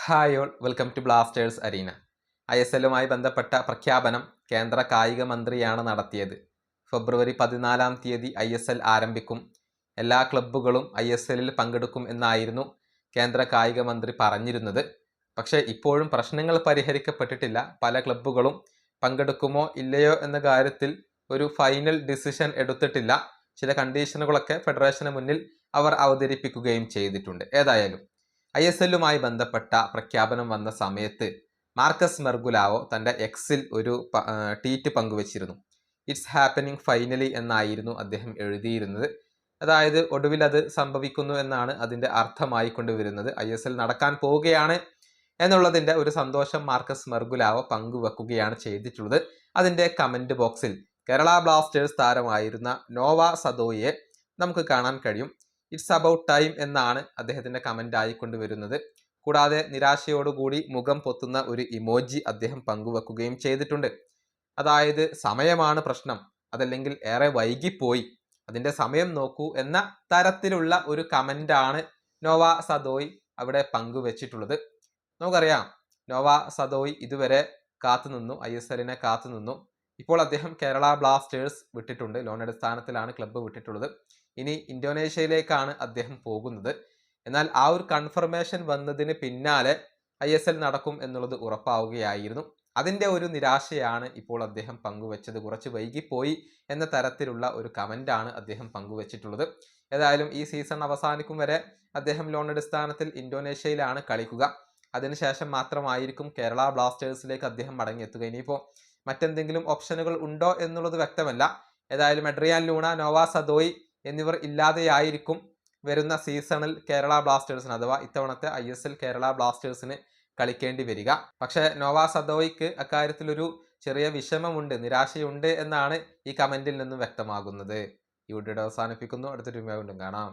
Hi all, welcome to Blasters Arena. ISLുമായി ബന്ധപ്പെട്ട പ്രഖ്യാപനം കേന്ദ്ര കായിക മന്ത്രിയാണ് നടത്തിയത്. ഫെബ്രുവരി 14 ISL ആരംഭിക്കും, എല്ലാ ക്ലബ്ബുകളും ISLിൽ പങ്കെടുക്കും എന്നായിരുന്നു കേന്ദ്ര കായിക മന്ത്രി പറഞ്ഞിരുന്നത്. പക്ഷേ ഇപ്പോഴും പ്രശ്നങ്ങൾ പരിഹരിക്കപ്പെട്ടിട്ടില്ല. പല ക്ലബ്ബുകളും പങ്കെടുക്കുമോ ഇല്ലയോ എന്ന കാര്യത്തിൽ ഒരു ഫൈനൽ ഡിസിഷൻ എടുത്തിട്ടില്ല. ചില കണ്ടീഷനുകളൊക്കെ ഫെഡറേഷന് മുന്നിൽ അവർ അവതരിപ്പിക്കുകയും ചെയ്തിട്ടുണ്ട്. ഏതായാലും ISLുമായി ബന്ധപ്പെട്ട പ്രഖ്യാപനം വന്ന സമയത്ത് മാർക്കസ് മെർഗുലാവോ തൻ്റെ എക്സിൽ ഒരു ട്വീറ്റ് പങ്കുവച്ചിരുന്നു. ഇറ്റ്സ് ഹാപ്പനിങ് ഫൈനലി എന്നായിരുന്നു അദ്ദേഹം എഴുതിയിരുന്നത്. അതായത് ഒടുവിൽ അത് സംഭവിക്കുന്നു എന്നാണ് അതിൻ്റെ അർത്ഥമായി കൊണ്ടുവരുന്നത്. ISL നടക്കാൻ പോവുകയാണ് എന്നുള്ളതിൻ്റെ ഒരു സന്തോഷം മാർക്കസ് മെർഗുലാവോ പങ്കുവെക്കുകയാണ് ചെയ്തിട്ടുള്ളത്. അതിൻ്റെ കമൻറ്റ് ബോക്സിൽ കേരള ബ്ലാസ്റ്റേഴ്സ് താരമായിരുന്ന നോവ സദോയെ നമുക്ക് കാണാൻ കഴിയും. ഇറ്റ്സ് അബൌട്ട് ടൈം എന്നാണ് അദ്ദേഹത്തിൻ്റെ കമൻ്റ് ആയിക്കൊണ്ടുവരുന്നത്. കൂടാതെ നിരാശയോടുകൂടി മുഖം പൊത്തുന്ന ഒരു ഇമോജി അദ്ദേഹം പങ്കുവെക്കുകയും ചെയ്തിട്ടുണ്ട്. അതായത് സമയമാണ് പ്രശ്നം, അതല്ലെങ്കിൽ ഏറെ വൈകിപ്പോയി, അതിൻ്റെ സമയം നോക്കൂ എന്ന തരത്തിലുള്ള ഒരു കമൻ്റാണ് നോവ സദോയ് അവിടെ പങ്കുവെച്ചിട്ടുള്ളത്. നമുക്കറിയാം, നോവ സദോയ് ഇതുവരെ കാത്തുനിന്നു, ISLനെ കാത്തുനിന്നു. ഇപ്പോൾ അദ്ദേഹം കേരള ബ്ലാസ്റ്റേഴ്സ് വിട്ടിട്ടുണ്ട്. ലോൺ അടിസ്ഥാനത്തിലാണ് ക്ലബ്ബ് വിട്ടിട്ടുള്ളത്. ഇനി ഇന്തോനേഷ്യയിലേക്കാണ് അദ്ദേഹം പോകുന്നത്. എന്നാൽ ആ ഒരു കൺഫർമേഷൻ വന്നതിന് പിന്നാലെ ISL നടക്കും എന്നുള്ളത് ഉറപ്പാവുകയായിരുന്നു. അതിൻ്റെ ഒരു നിരാശയാണ് ഇപ്പോൾ അദ്ദേഹം പങ്കുവെച്ചത്. കുറച്ച് വൈകിപ്പോയി എന്ന തരത്തിലുള്ള ഒരു കമൻ്റാണ് അദ്ദേഹം പങ്കുവച്ചിട്ടുള്ളത്. ഏതായാലും ഈ സീസൺ അവസാനിക്കും വരെ അദ്ദേഹം ലോൺ അടിസ്ഥാനത്തിൽ ഇന്തോനേഷ്യയിലാണ് കളിക്കുക. അതിനുശേഷം മാത്രമായിരിക്കും കേരള ബ്ലാസ്റ്റേഴ്സിലേക്ക് അദ്ദേഹം മടങ്ങിയെത്തുക. ഇനിയിപ്പോൾ മറ്റെന്തെങ്കിലും ഓപ്ഷനുകൾ ഉണ്ടോ എന്നുള്ളത് വ്യക്തമല്ല. ഏതായാലും എഡ്രിയാൻ ലൂണ, നോവ സദോയ് എന്നിവർ ഇല്ലാതെയായിരിക്കും വരുന്ന സീസണിൽ കേരള ബ്ലാസ്റ്റേഴ്സിന്, അഥവാ ഇത്തവണത്തെ ISL കേരള ബ്ലാസ്റ്റേഴ്സിന് കളിക്കേണ്ടി വരിക. പക്ഷേ നോവ സദോയ്ക്ക് അക്കാര്യത്തിലൊരു ചെറിയ വിഷമമുണ്ട്, നിരാശയുണ്ട് എന്നാണ് ഈ കമൻറ്റിൽ നിന്നും വ്യക്തമാകുന്നത്. ഈ വീഡിയോ അവസാനിപ്പിക്കുന്നു. അടുത്തൊരു വീഡിയോ വീണ്ടും കാണാം.